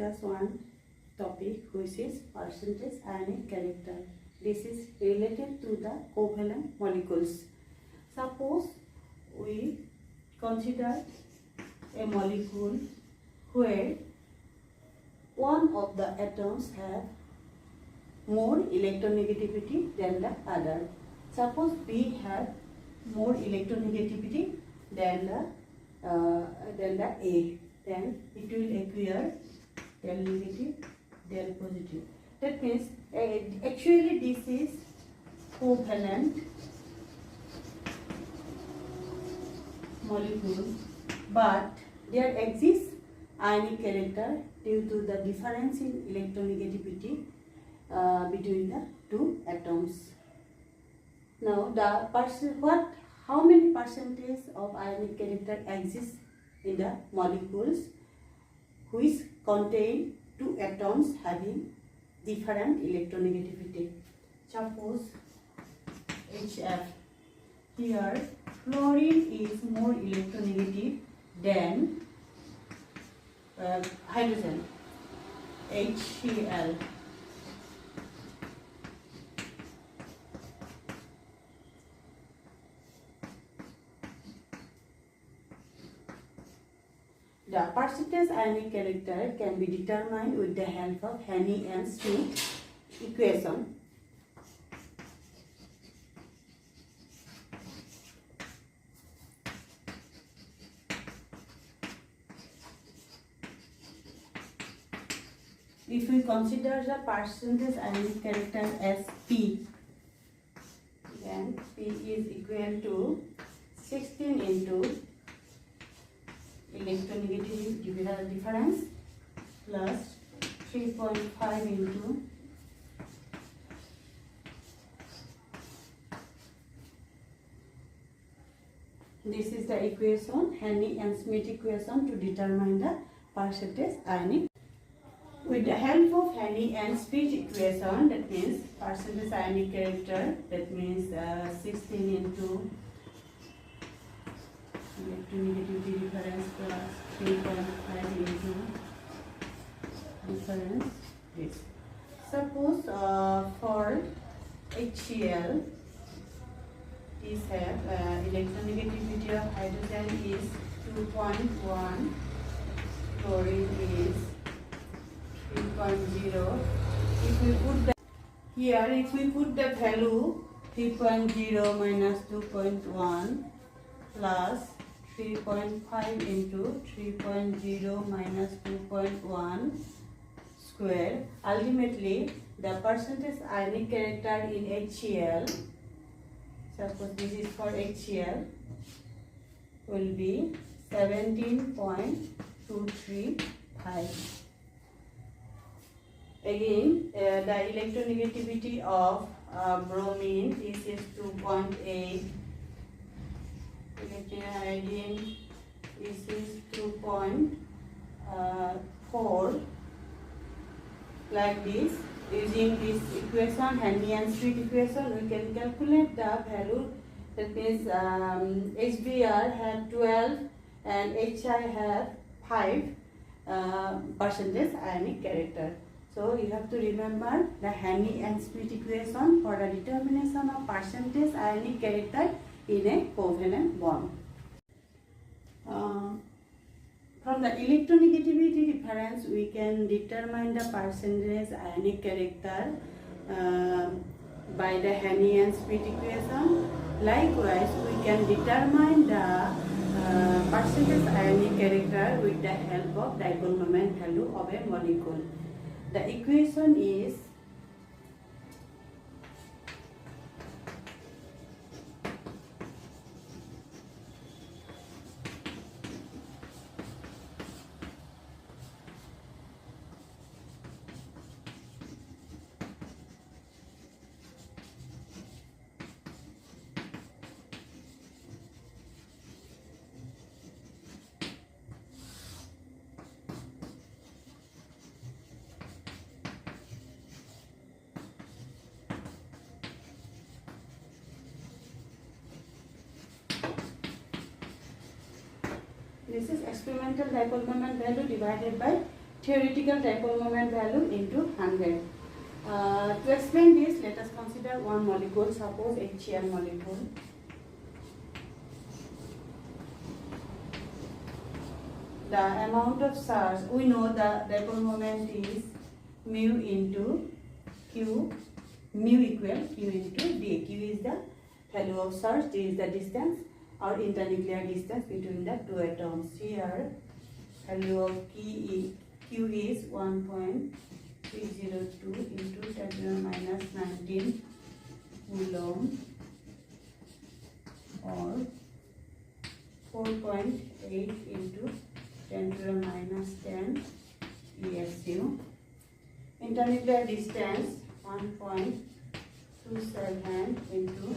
discuss one topic which is percentage ionic character. This is related to the covalent molecules. Suppose we consider a molecule where one of the atoms have more electronegativity than the other. Suppose B have more electronegativity than the A, then it will appear del negative, del positive. That means actually this is covalent molecule, but there exists ionic character due to the difference in electronegativity between the two atoms. Now, how many percentage of ionic character exists in the molecules which contain two atoms having different electronegativity? Suppose HF. Here, fluorine is more electronegative than hydrogen, HCl. The percentage ionic character can be determined with the help of Haney and Smith equation. If we consider the percentage ionic character as P, then P is equal to 16 into electronegativity difference plus 3.5 into this is the equation, Haney and Smith equation, to determine the percentage ionic. With the help of Haney and Smith equation, that means percentage ionic character, that means 16 into electronegativity difference plus 3.5 into difference this. Suppose for HCl, this have electronegativity of hydrogen is 2.1, chlorine is 3.0. If we put the here, if we put the value 3.0 minus 2.1 plus 3.5 into 3.0 minus 2.1 square, ultimately the percentage ionic character in HCl, suppose this is for HCl, will be 17.235. Again, the electronegativity of bromine, this is 2.8. Iodine, this is 2.4. Like this, using this equation, Haney and Smith equation, we can calculate the value. That means HBr have 12 and HI have 5 percentage ionic character. So you have to remember the Haney and Smith equation for the determination of percentage ionic character in a covalent bond. From the electronegativity difference, we can determine the percentage ionic character by the Haney and Smith equation. Likewise, we can determine the percentage ionic character with the help of dipole moment value of a molecule. The equation is This is experimental dipole moment value divided by theoretical dipole moment value into 100. To explain this, let us consider one molecule, suppose HCl molecule. The amount of charge, we know the dipole moment is mu into Q, mu equal Q into D. Q is the value of charge, D is the distance or internuclear distance between the two atoms. Here, value of Q is 1.302 into 10⁻⁻19 coulomb or 4.8 into 10⁻⁻10 ESU. Internuclear distance 1.27 into